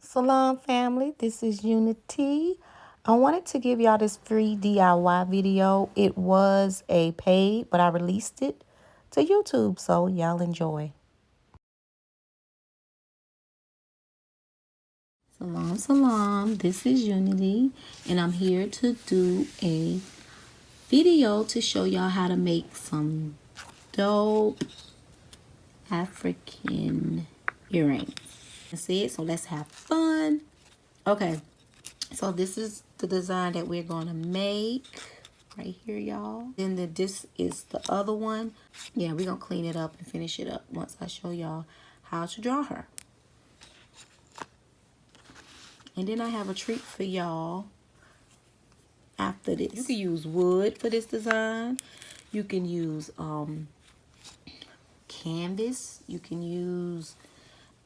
Salam family, this is Unity. I wanted to give y'all this free DIY video. It was a paid, but I released it to YouTube, so y'all enjoy. Salam, this is Unity, and I'm here to do a video to show y'all how to make some dope African earrings. That's it, so let's have fun. Okay, so this is the design that we're gonna make right here, y'all. Then this is the other one. Yeah, we're gonna clean it up and finish it up once I show y'all how to draw her. And then I have a treat for y'all after this. You can use wood for this design. You can use canvas. You can use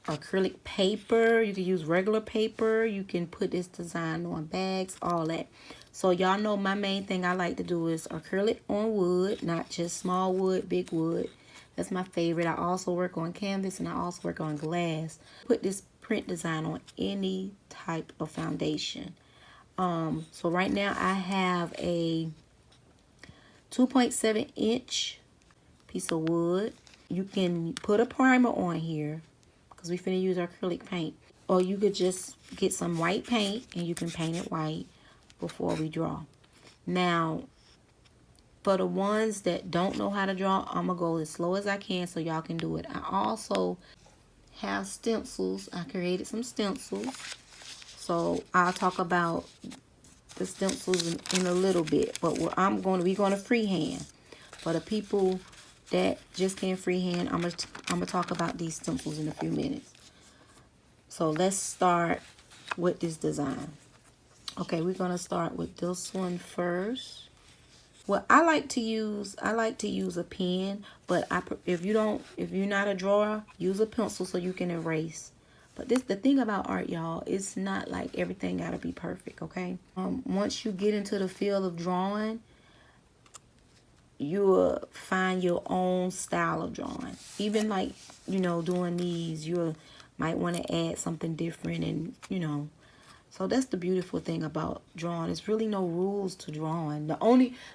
acrylic paper. You can use regular paper. You can put this design on bags, all that. So y'all know my main thing I like to do is acrylic on wood, not just small wood, big wood. That's my favorite. I also work on canvas and I also work on glass. Put this print design on any type of foundation. So right now I have a 2.7 inch piece of wood. You can put a primer on here because we finna use acrylic paint. Or you could just get some white paint and you can paint it white before we draw. Now, for the ones that don't know how to draw, I'm gonna go as slow as I can so y'all can do it. I also have stencils. I created some stencils. So I'll talk about the stencils in a little bit. But we're gonna freehand. For the people that just can't freehand, I'm gonna talk about these stencils in a few minutes. So let's start with this design. Okay, we're gonna start with this one first. Well, I like to use a pen, but if you're not a drawer, use a pencil so you can erase. But the thing about art, y'all, it's not like everything gotta be perfect, okay? Once you get into the field of drawing, you'll find your own style of drawing. Even like, doing these, you might want to add something different and, So that's the beautiful thing about drawing. There's really no rules to drawing.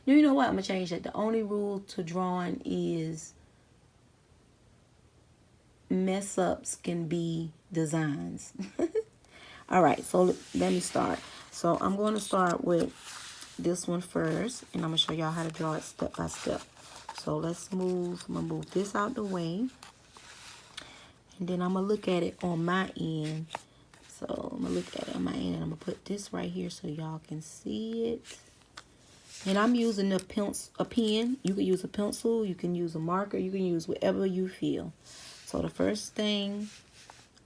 You know what? I'm going to change that. The only rule to drawing is mess ups can be designs. All right, so let me start. So I'm going to start with this one first, and I'm going to show y'all how to draw it step by step. So I'm going to move this out the way. And then I'm going to look at it on my end. So I'm going to look at it on my end, and I'm going to put this right here so y'all can see it. And I'm using a pen. You can use a pencil. You can use a marker. You can use whatever you feel. So the first thing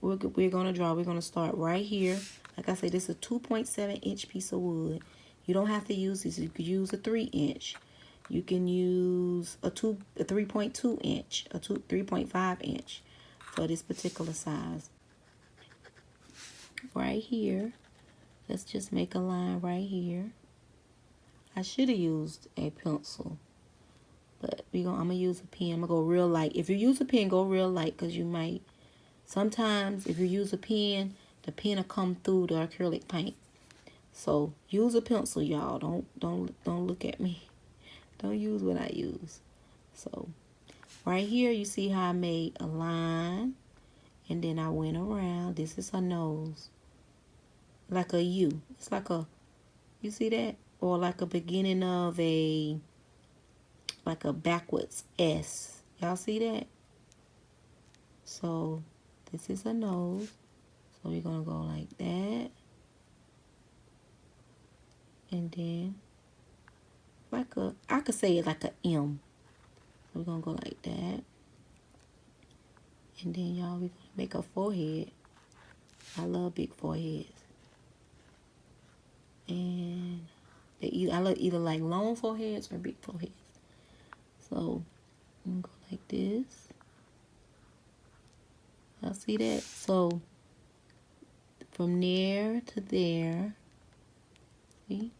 we're going to draw, we're going to start right here. Like I said, this is a 2.7 inch piece of wood. You don't have to use this. You could use a 3 inch. You can use a 3.2 inch, a 3.5 inch for this particular size. Right here, let's just make a line right here. I should have used a pencil, but I'm gonna use a pen. I'm gonna go real light. If you use a pen, go real light, because you might sometimes if you use a pen, the pen will come through the acrylic paint. So use a pencil, y'all. Don't look at me. Don't use what I use. So right here, you see how I made a line, and then I went around. This is her nose, like a U. It's like you see that? Or like a beginning of like a backwards S. Y'all see that? So this is her nose. So we're gonna go like that. And then I could say it like a M. So we're gonna go like that. And then y'all, we're gonna make a forehead. I love big foreheads. And I love either like long foreheads or big foreheads. So I'm gonna go like this. Y'all see that? So from there to there, see?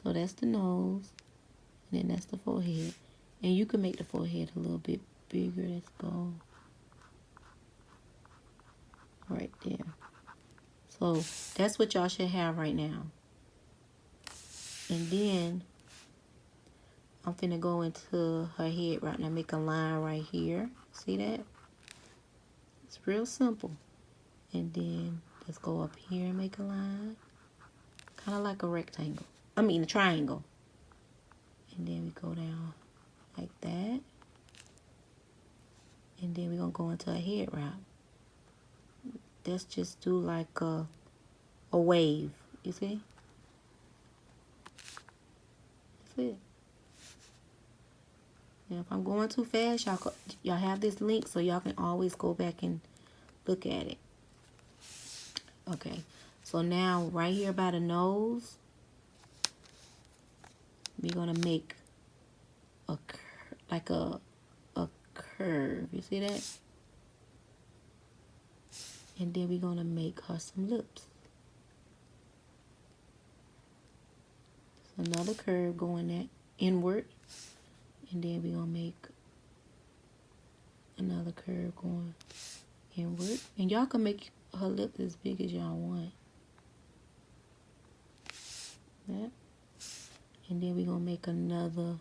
So that's the nose, and then that's the forehead. And you can make the forehead a little bit bigger. Let's go right there. So that's what y'all should have right now. And then I'm finna go into her head right now, make a line right here. See that? It's real simple. And then let's go up here and make a line. Kind of like a rectangle. I mean a triangle. And then we go down like that. And then we're going to go into a head wrap. Let's just do like a wave. You see? That's it. Now, if I'm going too fast, y'all have this link so y'all can always go back and look at it. Okay. So now, right here by the nose, we're going to make a curve. You see that? And then we're going to make her some lips. So another curve going that inward. And then we're going to make another curve going inward. And y'all can make her lips as big as y'all want. That. And then we're going to make another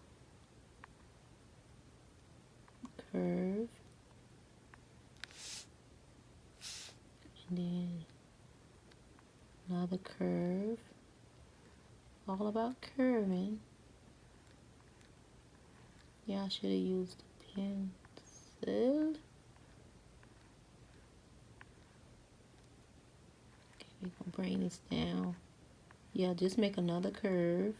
curve. And then another curve. All about curving. Yeah, I should have used a pencil. Okay, we're going to bring this down. Yeah, just make another curve.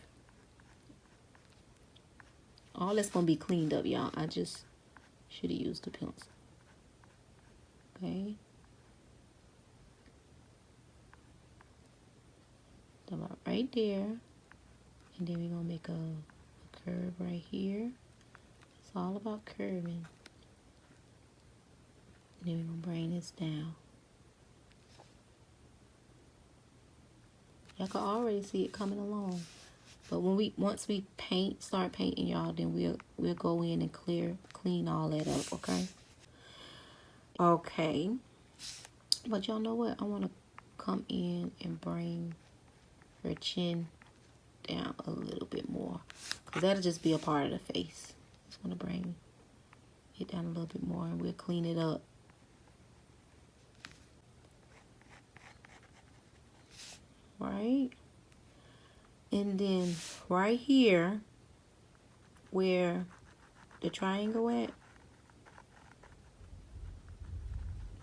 All that's going to be cleaned up, y'all. I just should have used a pencil. Okay. About right there. And then we're going to make a curve right here. It's all about curving. And then we're going to bring this down. Y'all can already see it coming along. But when once we start painting, y'all, then we'll go in and clean all that up, okay? Okay. But y'all know what? I want to come in and bring her chin down a little bit more, because that'll just be a part of the face. Just want to bring it down a little bit more, and we'll clean it up. Right? And then right here where the triangle at,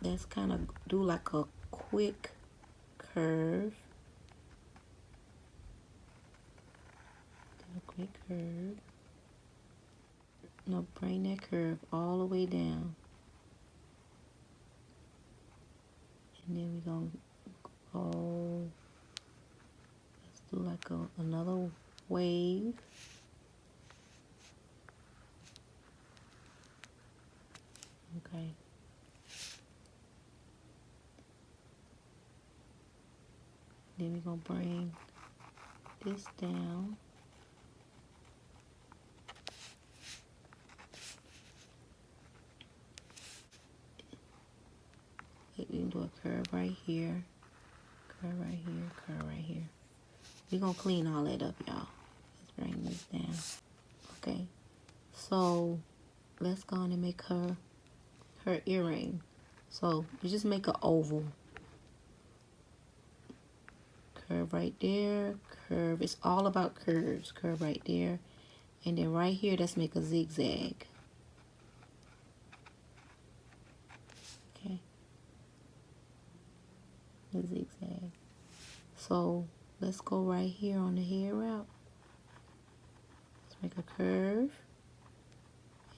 let's kind of do like a quick curve. A quick curve. Now bring that curve all the way down. And then we're going to go, let's do like another wave. Okay. Then we're going to bring this down. We can do a curve right here, curve right here, curve right here. We're going to clean all that up, y'all. Let's bring this down. Okay. So, let's go on and make her earring. So, you just make an oval. Curve right there, curve. It's all about curves. Curve right there. And then right here, let's make a zigzag. Okay. A zigzag. So let's go right here on the head wrap. Let's make a curve.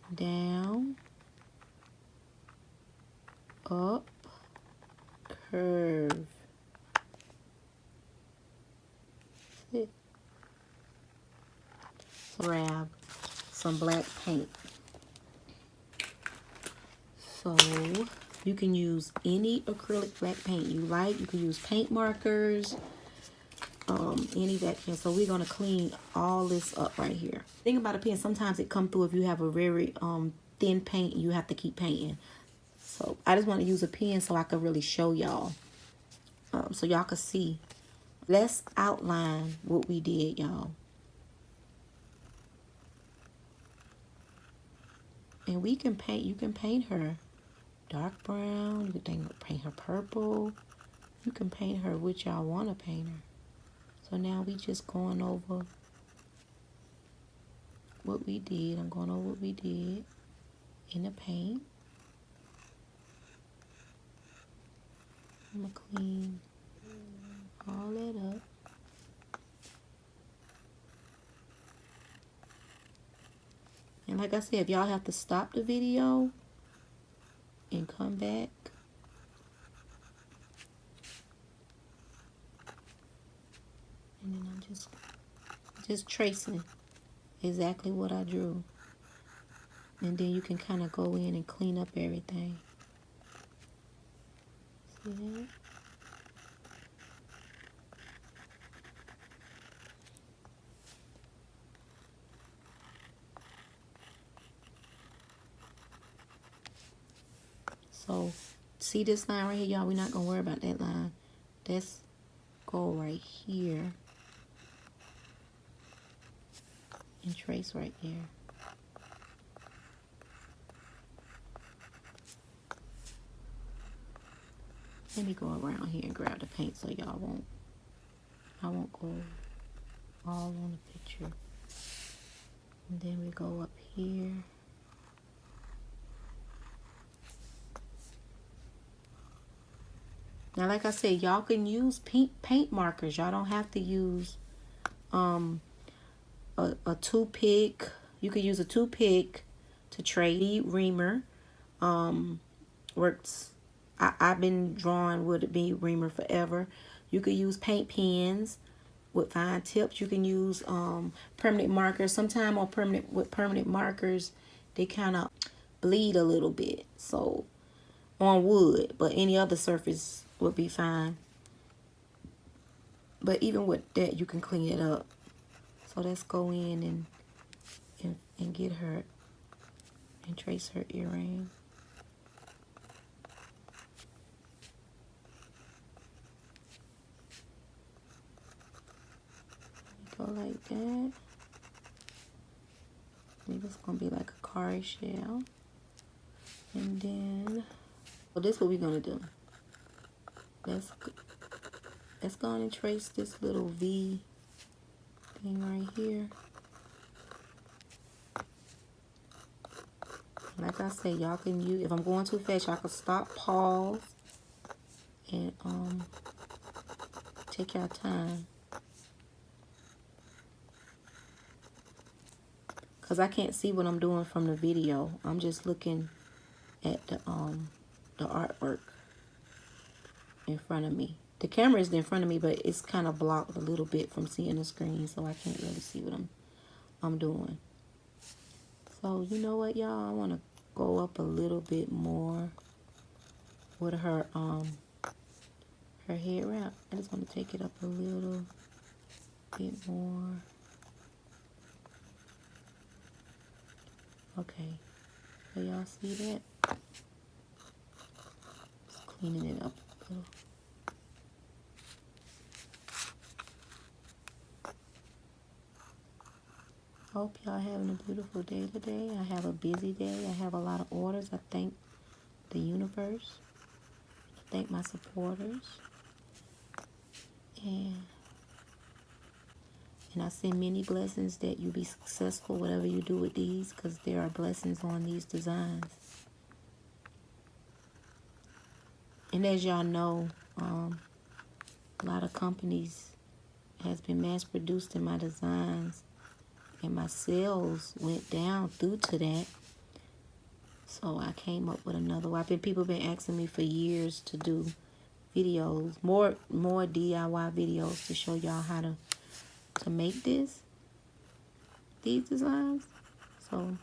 And down. Up. Curve. That's it. So grab some black paint. So you can use any acrylic black paint you like. You can use paint markers, any that can. So we're gonna clean all this up right here. Think about a pen. Sometimes it come through if you have a very thin paint and you have to keep painting. So I just want to use a pen so I can really show y'all so y'all can see. Let's outline what we did, y'all. And we can paint, you can paint her dark brown, you can paint her purple, you can paint her which y'all want to paint her. So now we just going over what we did. I'm going over what we did in the paint. I'm going to clean all that up. And like I said, if y'all have to stop the video and come back, and then I'm just tracing exactly what I drew. And then you can kind of go in and clean up everything. See that? So, see this line right here, y'all? We're not going to worry about that line. Let's go right here and trace right there. Let me go around here and grab the paint so y'all won't, I won't go all on the picture. And then we go up here. Now, like I said, y'all can use paint markers. Y'all don't have to use a toothpick. You can use a toothpick to trace. Bead Reamer works. I've been drawing with a Bead Reamer forever. You could use paint pens with fine tips. You can use permanent markers. Sometimes with permanent markers, they kind of bleed a little bit. So on wood, but any other surface would be fine. But even with that, you can clean it up. So let's go in and get her and trace her earring. Go like that. Maybe it's gonna be like a car shell. And then, well, this is what we're gonna do. Let's go on and trace this little V thing right here. Like I said, y'all can use, if I'm going too fast, y'all can stop, pause, and take your time. Cause I can't see what I'm doing from the video. I'm just looking at the artwork in front of me. The camera is in front of me, but it's kind of blocked a little bit from seeing the screen, so I can't really see what I'm doing. So you know what, y'all? I want to go up a little bit more with her head wrap. I just want to take it up a little bit more. Okay, so y'all see that? Just cleaning it up a little. I hope y'all having a beautiful day today. I have a busy day. I have a lot of orders. I thank the universe. I thank my supporters. And I send many blessings that you be successful, whatever you do with these, because there are blessings on these designs. And as y'all know, a lot of companies has been mass produced in my designs. And my sales went down due to that. So I came up with another one. People been asking me for years to do videos, more DIY videos to show y'all how to make these designs. So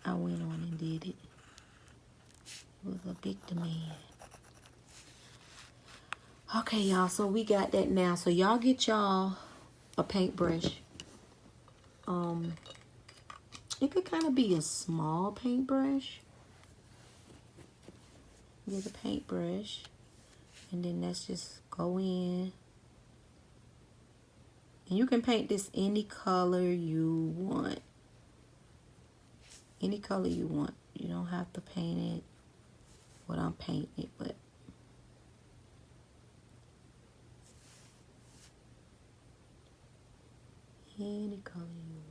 I went on and did it. It was a big demand. Okay, y'all, so we got that now. So y'all get y'all a paintbrush. It could kind of be a small paintbrush. Get a paintbrush, And then let's just go in. And you can paint this any color you want. Any color you want. You don't have to paint it what I'm painting it, but any color you want.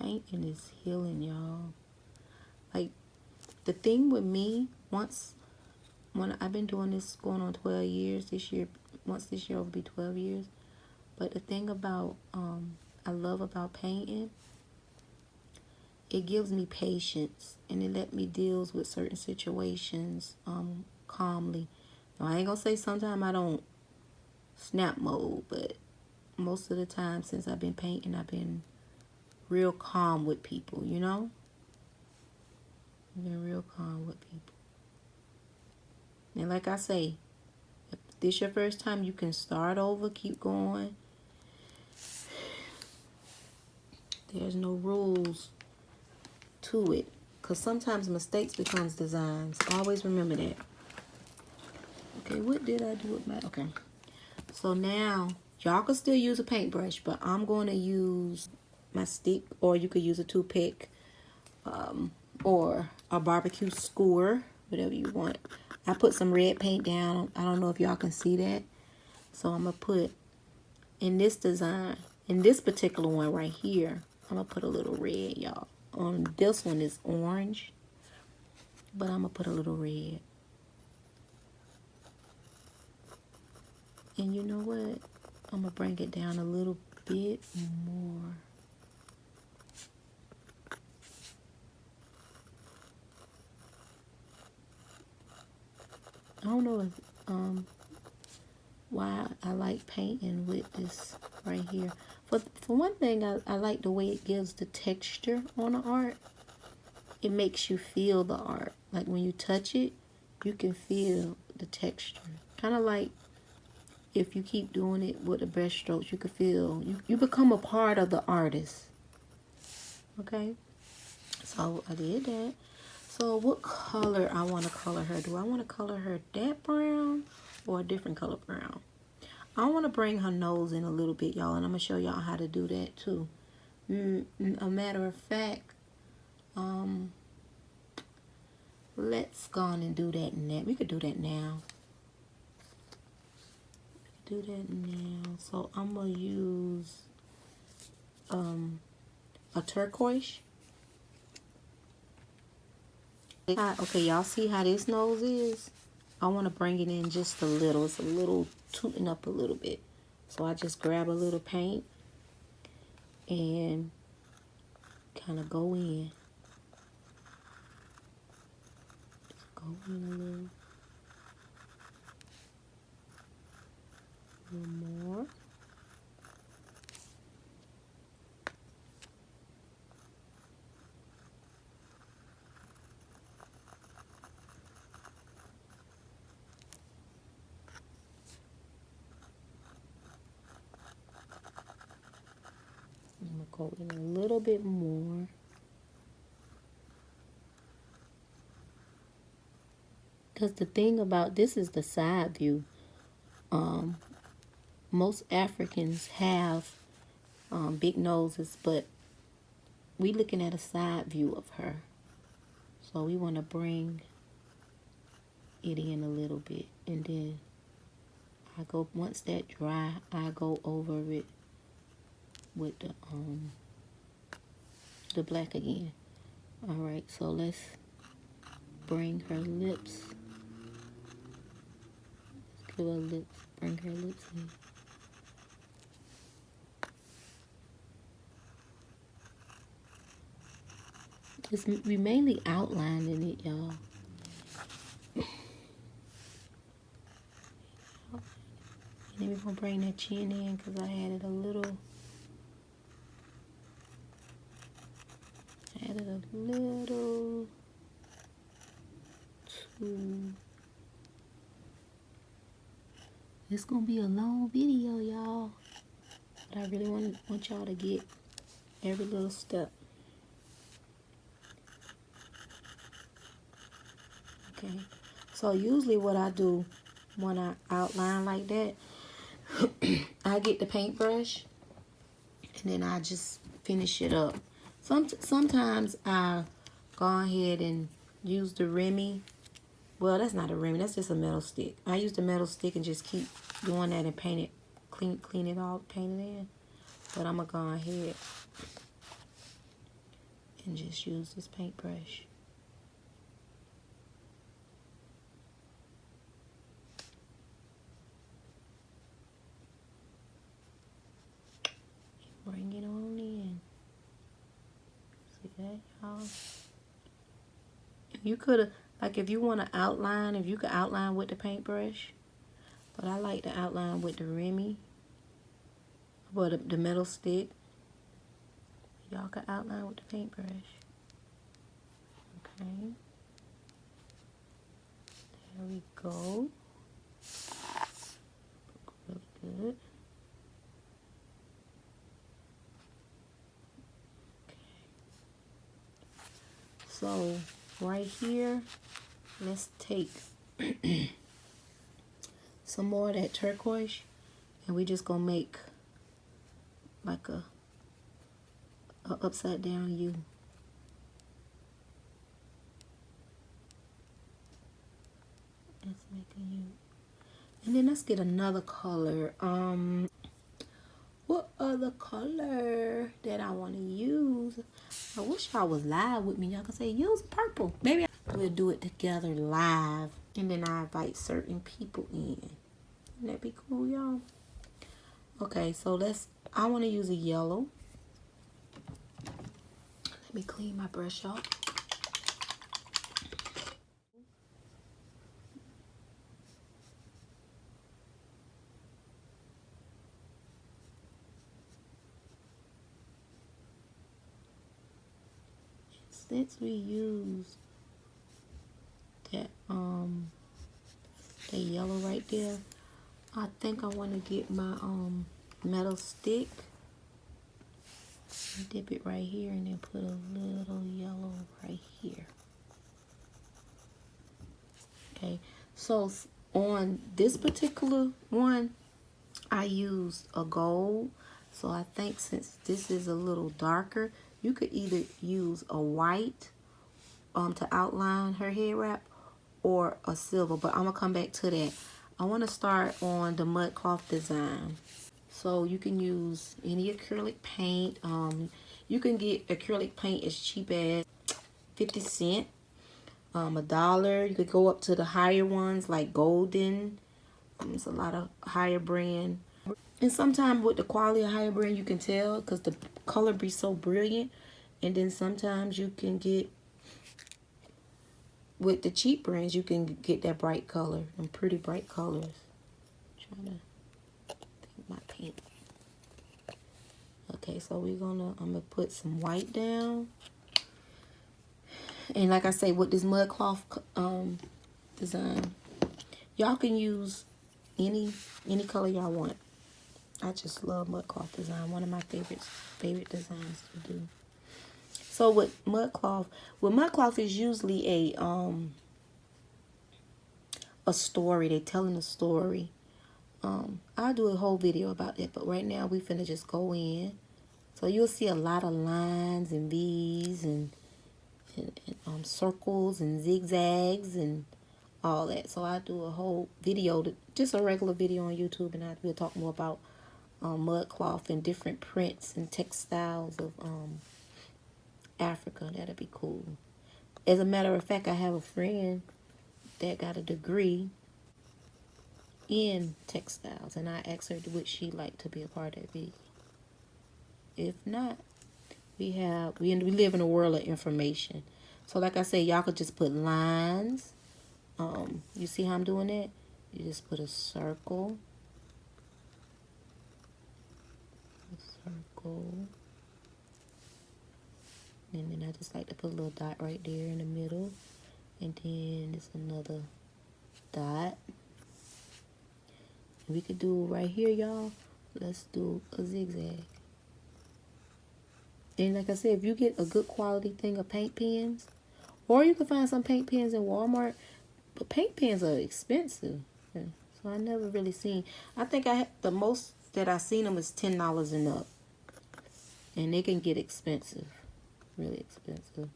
Painting is healing, y'all. Like, the thing with me, when I've been doing this going on 12 years this year, once this year will be 12 years. But the thing about, I love about painting, it gives me patience and it let me deal with certain situations calmly. Now, I ain't gonna say sometimes I don't snap mode, but most of the time since I've been painting, I've been real calm with people, you know? I've been real calm with people. And like I say, if this your first time, you can start over, keep going. There's no rules to it, because sometimes mistakes becomes designs. Always remember that. Okay, what did I do with my... Okay. So now, y'all can still use a paintbrush, but I'm going to use my stick, or you could use a toothpick, or a barbecue skewer, whatever you want. I put some red paint down. I don't know if y'all can see that. So I'm going to put, in this design, in this particular one right here, I'm going to put a little red, y'all. On this one is orange, but I'm going to put a little red. And you know what? I'm going to bring it down a little bit more. I don't know if, why I like painting with this right here. For one thing, I like the way it gives the texture on the art. It makes you feel the art. Like when you touch it, you can feel the texture. Kind of like if you keep doing it with the brush strokes, you can feel, you become a part of the artist. Okay? So I did that. So what color I want to color her? Do I want to color her that brown or a different color brown? I want to bring her nose in a little bit, y'all, and I'm going to show y'all how to do that too. A matter of fact, let's go on and do that now. We could do that now. Do that now. So I'm going to use a turquoise. Okay, y'all see how this nose is? I want to bring it in just a little. It's a little tooting up a little bit. So I just grab a little paint and kind of go in. Just go in a little more. I'm going to go in a little bit more. Because the thing about this is the side view. Most Africans have big noses, but we looking at a side view of her. So we want to bring it in a little bit. And then I go, once that dry, I go over it with the black again. Alright, so let's bring her lips. Let's give her lips, bring her lips in. We mainly outlining it, y'all. And then we're going to bring that chin in because I had it a little It's gonna be a long video, y'all, but I really want y'all to get every little step. Okay, so usually what I do when I outline like that, I get the paintbrush and then I just finish it up. Sometimes I go ahead and use the Remy. Well, that's not a Remy, that's just a metal stick. I use the metal stick and just keep doing that and paint it, clean it all, paint it in. But I'm gonna go ahead and just use this paintbrush. Bring it on in. See that, y'all? You could have, like, if you want to outline, if you could outline with the paintbrush, but I like to outline with the Remy, well, the metal stick. Y'all can outline with the paintbrush. Okay. There we go. Look really good. So right here, let's take some more of that turquoise, and we just gonna make like a upside down U. Let's make a U, and then let's get another color. What other color that I want to use? I wish y'all was live with me. Y'all can say use purple. Maybe we'll do it together live, and then I invite certain people in. Wouldn't that be cool, y'all? Okay, so I want to use a yellow. Let me clean my brush off. Since we used that the yellow right there, I think I want to get my metal stick, dip it right here, and then put a little yellow right here. Okay, so on this particular one, I used a gold. So I think since this is a little darker, you could either use a white to outline her head wrap, or a silver, but I'm gonna come back to that. I want to start on the mud cloth design. So you can use any acrylic paint. You can get acrylic paint as cheap as 50 cents, $1. You could go up to the higher ones like Golden. It's a lot of higher brand. And sometimes with the quality of higher brand, you can tell because the color be so brilliant. And then sometimes you can get, with the cheap brands, you can get that bright color and pretty bright colors. I'm trying to think my paint. Okay, so I'm gonna put some white down. And like I say, with this mud cloth design, y'all can use any color y'all want. I just love mud cloth design. One of my favorite designs to do. So with mud cloth is usually a story. They're telling a story. I'll do a whole video about that, but right now we finna just go in. So you'll see a lot of lines and V's and circles and zigzags and all that. So I do a whole video, just a regular video on YouTube, and we'll talk more about mud cloth and different prints and textiles of Africa. That'd be cool. As a matter of fact, I have a friend that got a degree in textiles, and I asked her would she like to be a part of that video. If not, we live in a world of information. So like I say, y'all could just put lines. You see how I'm doing that? You just put a circle. And then I just like to put a little dot right there in the middle. And then it's another dot. We could do right here, y'all. Let's do a zigzag. And like I said, if you get a good quality thing of paint pens, or you can find some paint pens in Walmart, but paint pens are expensive. So I never really seen. I think the most that I seen them is $10 and up, and they can get expensive, really expensive.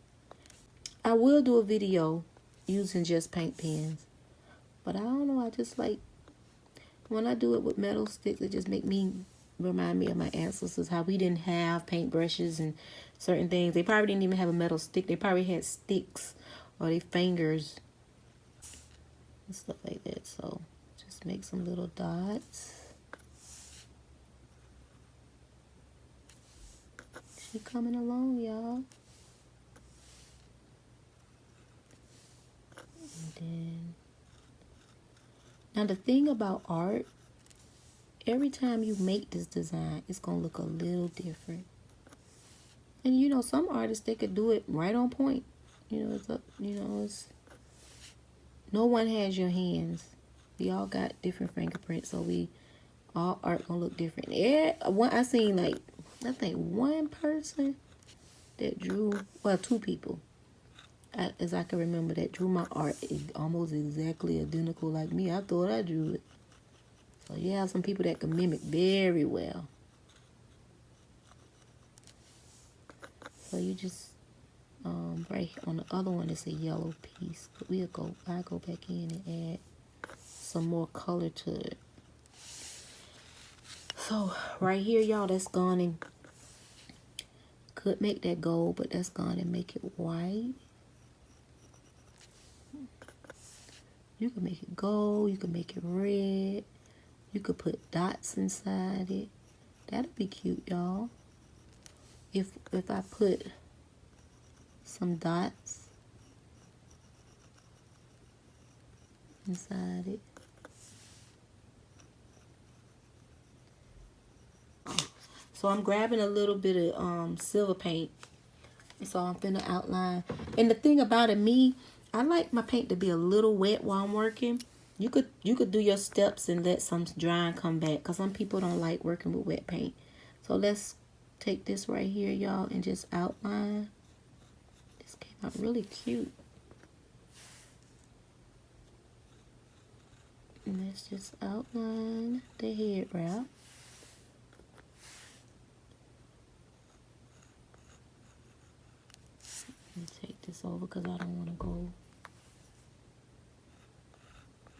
I will do a video using just paint pens, but I don't know. I just like when I do it with metal sticks. It just remind me of my ancestors, how we didn't have paintbrushes and certain things. They probably didn't even have a metal stick. They probably had sticks or their fingers and stuff like that. So just make some little dots. She coming along, y'all. And then, now the thing about art, every time you make this design, it's gonna look a little different. And you know, some artists, they could do it right on point. You know, it's no one has your hands. We all got different fingerprints, so all art gonna look different. I seen like, I think one person that drew, well, two people, as I can remember, that drew my art almost exactly identical like me. I thought I drew it. So you have some people that can mimic very well. So you just, right on the other one, it's a yellow piece. But I'll go back in and add some more color to it. So right here, y'all, that's gone, and could make that gold, but that's gone and make it white. You can make it gold, you can make it red, you could put dots inside it. That'd be cute, y'all. If I put some dots inside it. So I'm grabbing a little bit of silver paint. So I'm finna outline. And the thing about it, I like my paint to be a little wet while I'm working. You could do your steps and let some dry and come back, because some people don't like working with wet paint. So let's take this right here, y'all, and just outline. This came out really cute. And let's just outline the head wrap. Take this over because I don't want to go.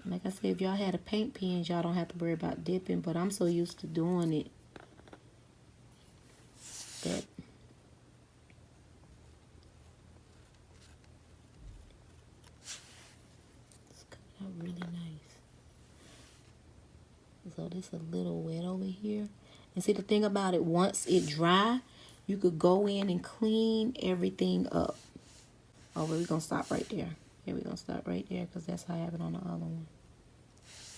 Like I said, if y'all had a paint pen, y'all don't have to worry about dipping, but I'm so used to doing it that it's coming out really nice. So this a little wet over here. And see, the thing about it, once it dry, you could go in and clean everything up. Oh, but we're going to stop right there. Yeah, we're going to stop right there because that's how I have it on the other one.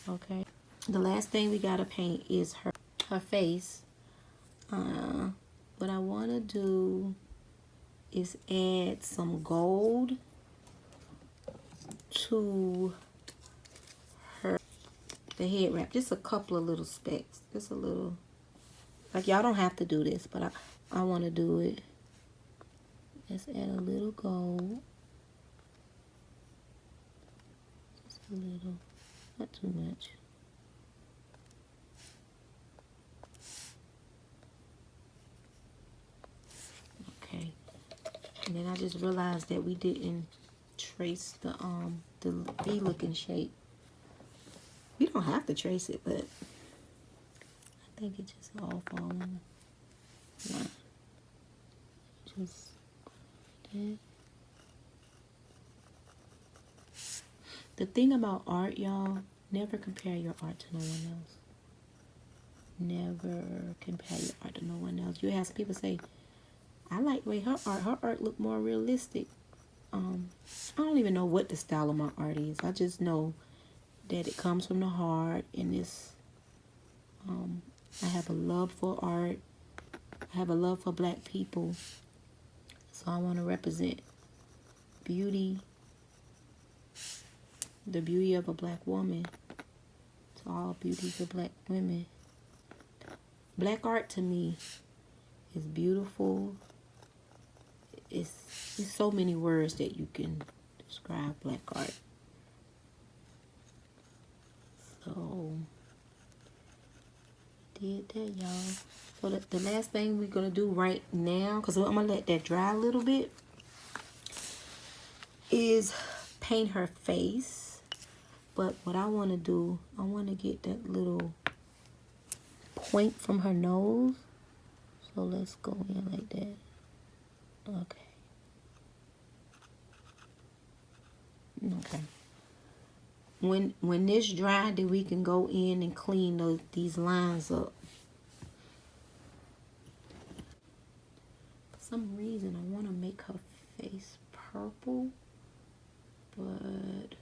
Okay. The last thing we got to paint is her face. What I want to do is add some gold to the head wrap. Just a couple of little specks. Just a little. Like, y'all don't have to do this, but I want to do it. Let's add a little gold. Just a little. Not too much. Okay. And then I just realized that we didn't trace the V looking shape. You don't have to trace it, but I think it just all falling. Yeah. Just that. The thing about art, y'all, never compare your art to no one else. Never compare your art to no one else. You have some people say, I like the way her art look more realistic. I don't even know what the style of my art is. I just know that it comes from the heart, and this I have a love for art. I have a love for black people. So I want to represent beauty the beauty of a black woman. To all beauties of black women. Black art to me is beautiful. It's so many words that you can describe black art. So, did that, y'all. So the last thing we're going to do right now, because I'm going to let that dry a little bit, is paint her face. But what I want to do, I want to get that little point from her nose. So let's go in like that. Okay. Okay. When this dry, then we can go in and clean these lines up. For some reason, I want to make her face purple, but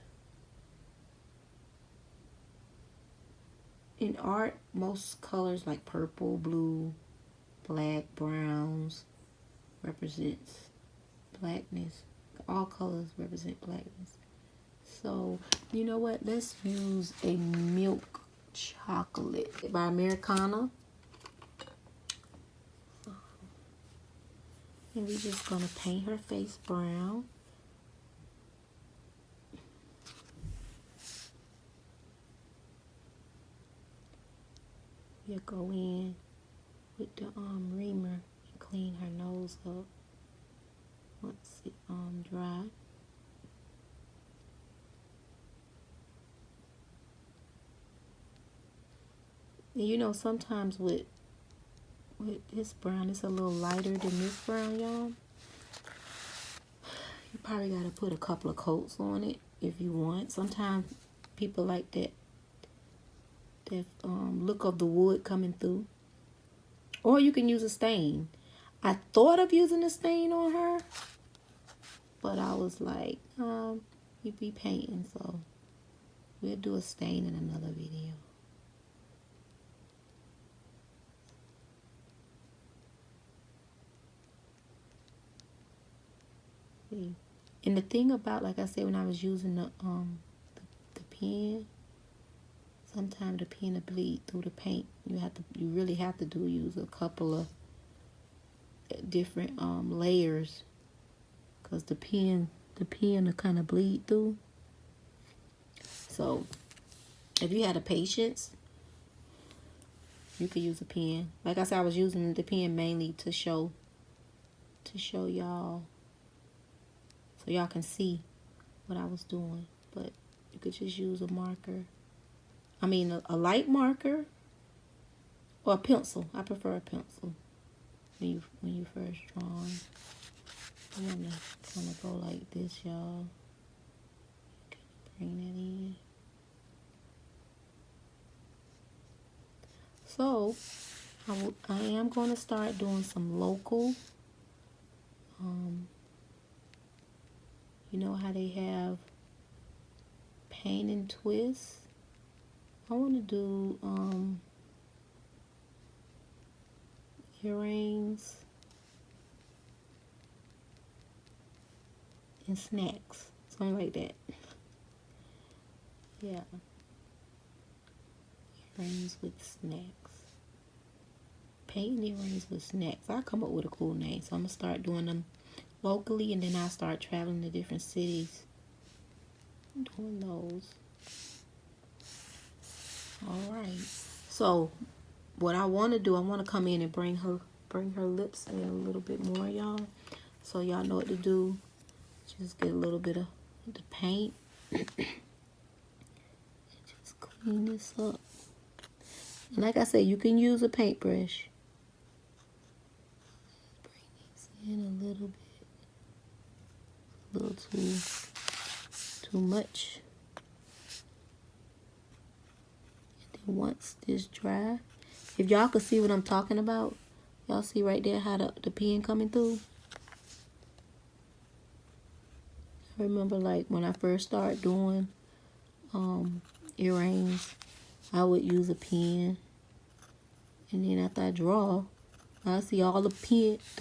in art, most colors like purple, blue, black, browns represents blackness. All colors represent blackness. So, you know what? Let's use a milk chocolate by Americana. And we're just going to paint her face brown. We'll go in with the reamer and clean her nose up once it dry. And you know, sometimes with this brown, it's a little lighter than this brown, y'all. You probably got to put a couple of coats on it if you want. Sometimes people like that look of the wood coming through. Or you can use a stain. I thought of using a stain on her, but I was like, we be painting, so we'll do a stain in another video. See. And the thing about, like I said, when I was using the pen, sometimes the pen will bleed through the paint. You really have to use a couple of different layers, because the pen will kind of bleed through. So if you had the patience, you could use a pen. Like I said, I was using the pen mainly to show y'all, so y'all can see what I was doing. But you could just use a marker. I mean, a light marker or a pencil. I prefer a pencil when you first drawing. I'm gonna kind of go like this, y'all. Bring that in. So I am going to start doing some local. You know how they have paint and twist? I want to do earrings and snacks, something like that. Yeah, earrings with snacks. Painting earrings with snacks. I'll come up with a cool name, so I'm gonna start doing them locally, and then I'll start traveling to different cities doing those. Alright, so what I want to do, I want to come in and bring her lips in a little bit more, y'all. So y'all know what to do. Just get a little bit of the paint. Just clean this up. And like I said, you can use a paintbrush. Bring these in a little bit. A little too much. Once this dry, if y'all could see what I'm talking about, y'all see right there how the pen coming through. I remember like when I first started doing earrings, I would use a pen, and then after I draw, I see all the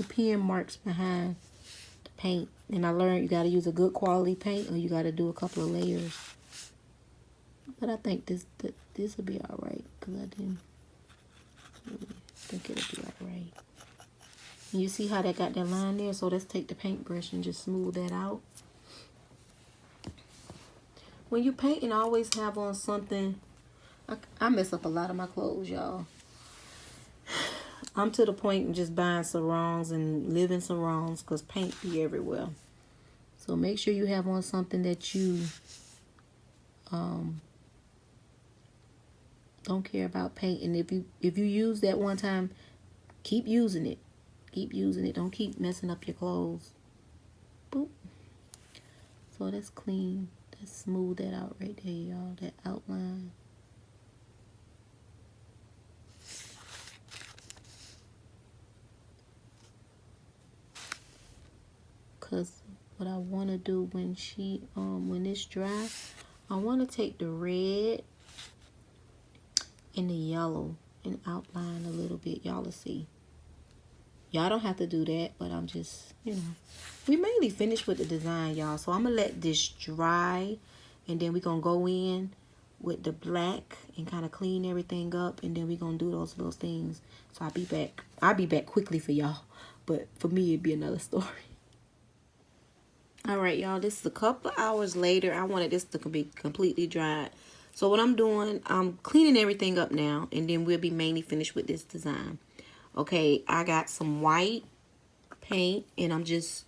pen marks behind the paint. And I learned you got to use a good quality paint, or you got to do a couple of layers But I think this will be all right because I didn't really think it'll be all right. And you see how that got that line there? So let's take the paintbrush and just smooth that out. When you painting, always have on something. I mess up a lot of my clothes, y'all. I'm to the point of just buying sarongs and living sarongs because paint be everywhere. So make sure you have on something that you don't care about painting. If you use that one time, keep using it. Keep using it. Don't keep messing up your clothes. Boop. So let's clean. Let's smooth that out right there, y'all. That outline. Cause what I want to do when when it's dry, I want to take the red and the yellow and outline a little bit. Y'all will see. Y'all don't have to do that, but I'm just, you know. We mainly finished with the design, y'all. So I'm going to let this dry. And then we're going to go in with the black and kind of clean everything up. And then we're going to do those little things. So I'll be back. I'll be back quickly for y'all. But for me, it'd be another story. Alright, y'all. This is a couple of hours later. I wanted this to be completely dried. So what I'm doing, I'm cleaning everything up now. And then we'll be mainly finished with this design. Okay, I got some white paint and I'm just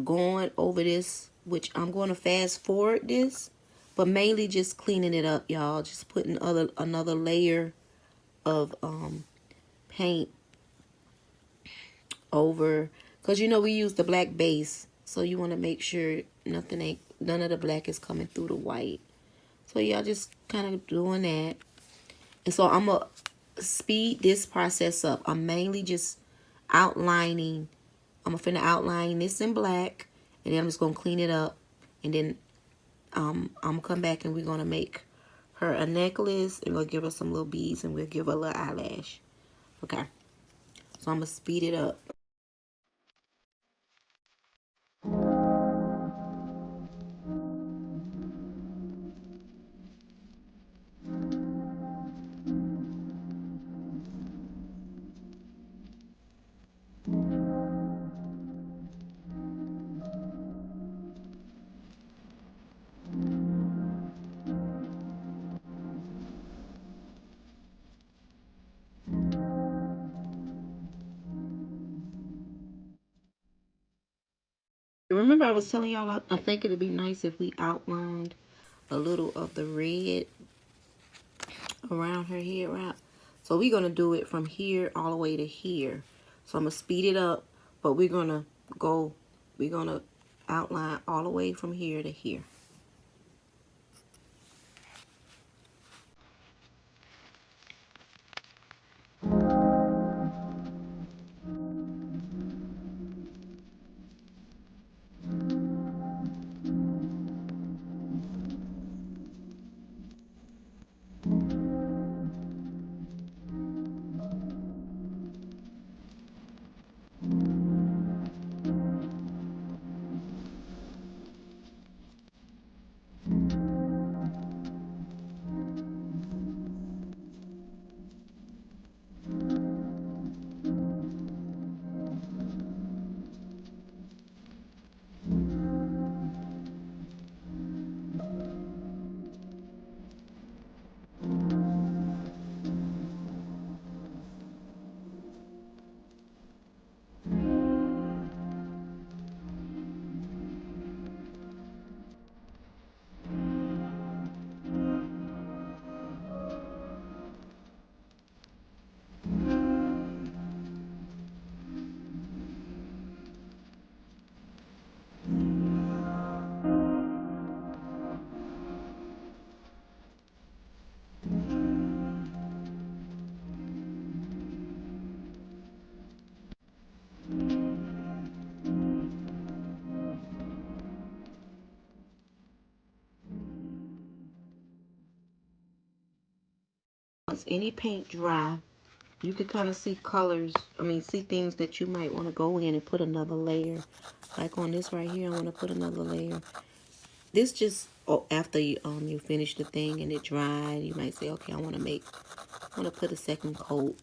going over this, which I'm going to fast forward this, but mainly just cleaning it up, y'all. Just putting another layer of paint over, because you know we use the black base, so you want to make sure none of the black is coming through the white. So y'all just kind of doing that. And so I'm gonna speed this process up. I'm mainly just outlining. I'm finna outline this in black, and then I'm just gonna clean it up, and then I'm gonna come back and we're gonna make her a necklace, and we'll give her some little beads, and we'll give her a little eyelash. Okay, so I'm gonna speed it up. Remember I was telling y'all I think it'd be nice if we outlined a little of the red around her head wrap. So we're gonna do it from here all the way to here. So I'm gonna speed it up, but we're gonna outline all the way from here to here. Once any paint dry, you can kind of see colors, see things that you might want to go in and put another layer. Like on this right here, I want to put another layer. this just after you finish the thing and it dried, you might say, okay, I want to put a second coat.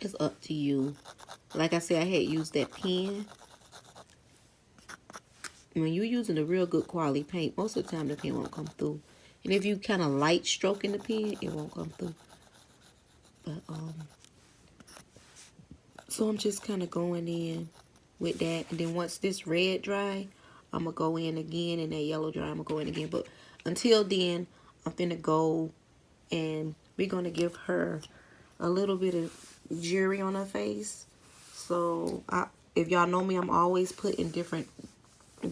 It's up to you. Like I said, I had used that pen. When you're using a real good quality paint, most of the time the pen won't come through. And if you kind of light stroking the pen, it won't come through. But so I'm just kind of going in with that, and then once this red dry, I'm gonna go in again, and that yellow dry, I'm gonna go in again. But until then, I'm finna go, and we're gonna give her a little bit of jewelry on her face. So if y'all know me, I'm always putting different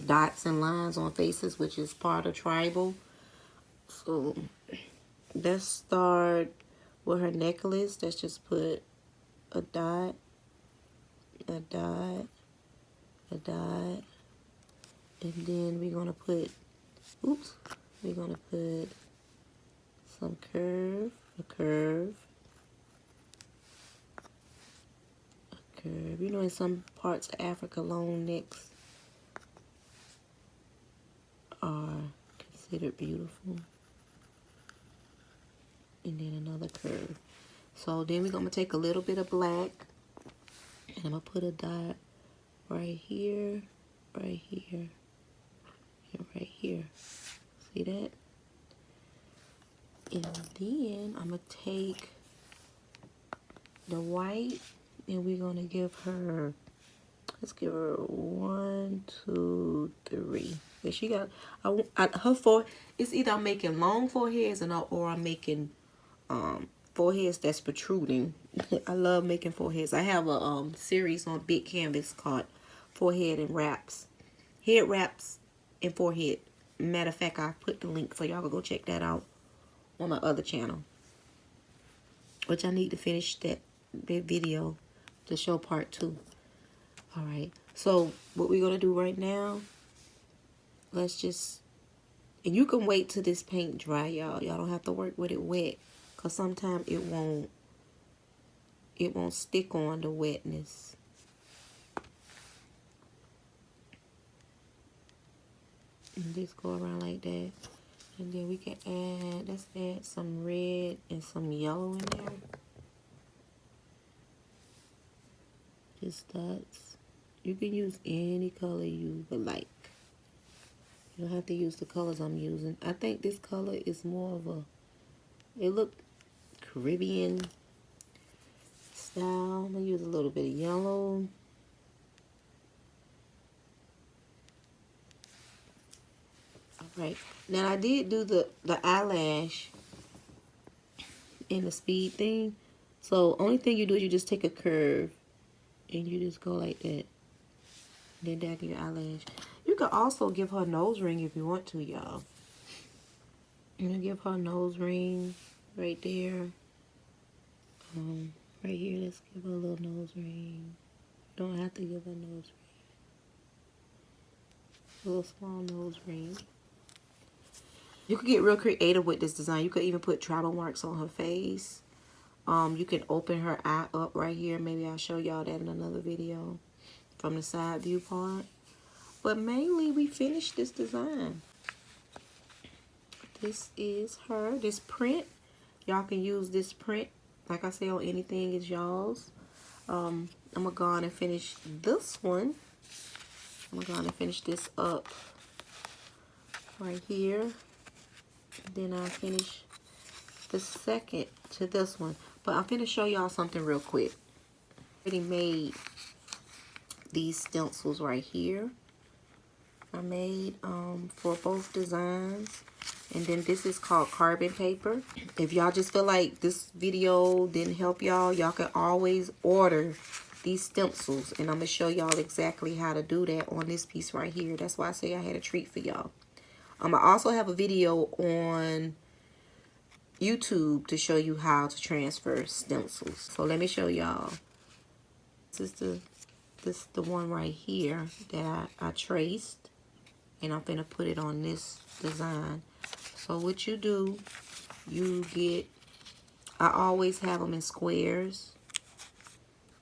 dots and lines on faces, which is part of tribal. So let's start with her necklace. Let's just put a dot, a dot, a dot, and then we're gonna put, we're gonna put some curve, a curve, a curve. You know, in some parts of Africa, long necks are considered beautiful. And then another curve. So then we're gonna take a little bit of black, and I'm gonna put a dot right here, right here, and right here. See that? And then I'm gonna take the white, and we're gonna give her, let's give her 1, 2, 3. And she got her forehead. It's either I'm making long foreheads or I'm making foreheads that's protruding. I love making foreheads. I have a series on big canvas called Forehead and Wraps, Head Wraps and Forehead. Matter of fact, I put the link so y'all can go check that out on my other channel, which I need to finish that video to show part 2. All right, so what we're gonna do right now, let's just, and you can wait till this paint dry, y'all don't have to work with it wet, because sometimes it won't stick on the wetness. And just go around like that, and then we can add, let's add some red and some yellow in there. Just dots. You can use any color you would like. You don't have to use the colors I'm using. I think this color is more of a, it look Caribbean style. I'm gonna use a little bit of yellow. Alright, now I did do the eyelash in the speed thing. So only thing you do is you just take a curve and you just go like that. Then darken your eyelash. You can also give her a nose ring if you want to, y'all. I'm gonna give her a nose ring right there. Right here, let's give her a little nose ring. Don't have to give her a nose ring. A little small nose ring. You could get real creative with this design. You could even put tribal marks on her face. You can open her eye up right here. Maybe I'll show y'all that in another video from the side view part. But mainly, we finished this design. This is her. This print, y'all can use this print. Like I say, on anything is y'all's. I'm going to go on and finish this one. I'm going to go on and finish this up right here. Then I'll finish the second to this one. But I'm going to show y'all something real quick. I already made these stencils right here. I made for both designs. And then this is called carbon paper. If y'all just feel like this video didn't help y'all, y'all can always order these stencils. And I'm going to show y'all exactly how to do that on this piece right here. That's why I say I had a treat for y'all. I also have a video on YouTube to show you how to transfer stencils. So let me show y'all. This is the one right here that I traced. And I'm going to put it on this design. So what you do, you get, I always have them in squares.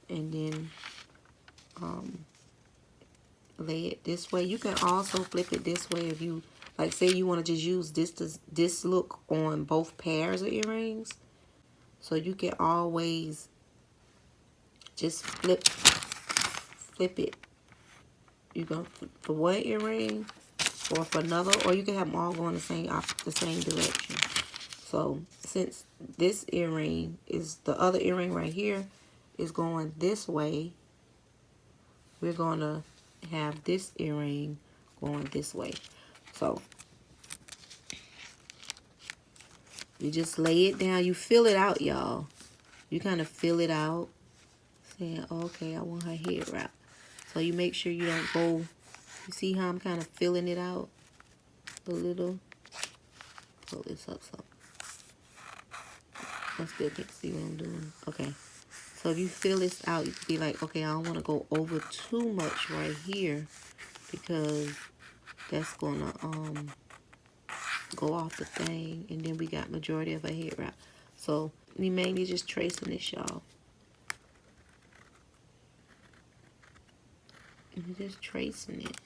And then lay it this way. You can also flip it this way if you Like say you want to just use this look on both pairs of earrings. So you can always just flip it. You go for one earring or for another, or you can have them all going the same direction. So since this earring is, the other earring right here is going this way, we're going to have this earring going this way. So you just lay it down. You fill it out, y'all. You kind of fill it out, saying, okay, I want her head wrap. So you make sure you don't go, you see how I'm kind of filling it out a little? Pull this up some. I still can't see what I'm doing. Okay. So if you fill this out, you can be like, okay, I don't want to go over too much right here because that's gonna go off the thing, and then we got majority of a head wrap. So we mainly just tracing this, y'all. And we're just tracing it.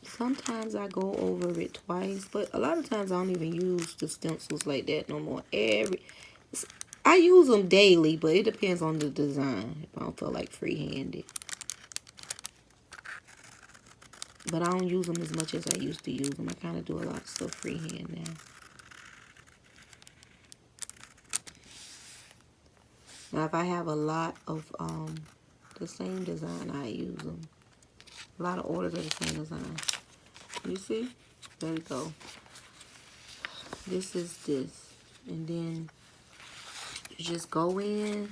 Sometimes I go over it twice, but a lot of times I don't even use the stencils like that no more. I use them daily, but it depends on the design. If I don't feel like freehanded. But I don't use them as much as I used to use them. I kind of do a lot of stuff freehand now. Now, if I have a lot of the same design, I use them. A lot of orders of the same design. You see? There we go. This is this. And then you just go in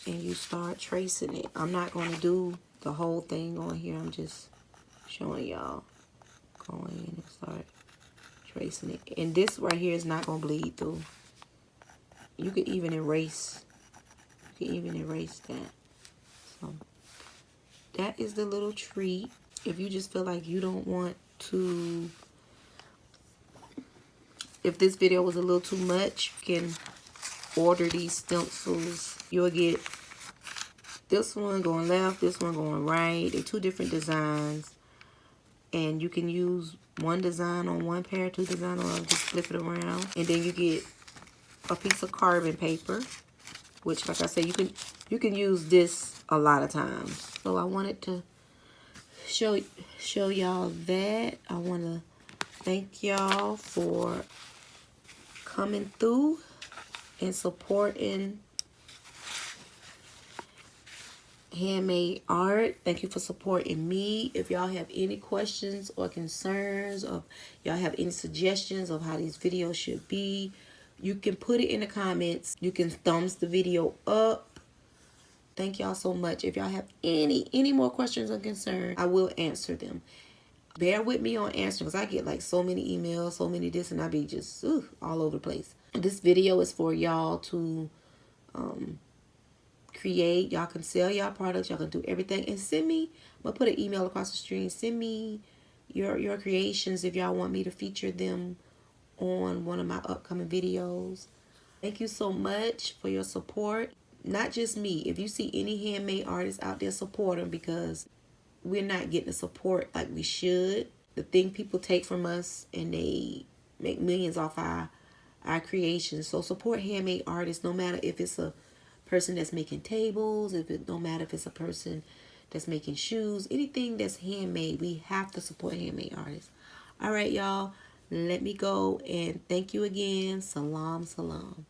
and you start tracing it. I'm not going to do the whole thing on here. I'm just showing y'all. Go in and start tracing it. And this right here is not going to bleed through. You can even erase. You can even erase that. So that is the little treat. If you just feel like you don't want to, if this video was a little too much, you can order these stencils. You'll get this one going left, this one going right. They're two different designs. And you can use one design on one pair, two designs on another, just flip it around. And then you get a piece of carbon paper, which, like I said, you can use this a lot of times. So I wanted to show y'all that. I want to thank y'all for coming through and supporting handmade art. Thank you for supporting me. If y'all have any questions or concerns, or y'all have any suggestions of how these videos should be, you can put it in the comments. You can thumbs the video up. Thank y'all so much. If y'all have any more questions or concerns, I will answer them. Bear with me on answering, because I get like so many emails, so many this, and I be just all over the place. This video is for y'all to create. Y'all can sell y'all products. Y'all can do everything. And send me, I'm going to put an email across the screen. Send me your creations if y'all want me to feature them on one of my upcoming videos. Thank you so much for your support. Not just me. If you see any handmade artists out there, support them, because we're not getting the support like we should. The thing people take from us, and they make millions off our creations. So support handmade artists, no matter if it's a person that's making tables, no matter if it's a person that's making shoes, anything that's handmade, we have to support handmade artists. All right, y'all, let me go, and thank you again. Salam, salam.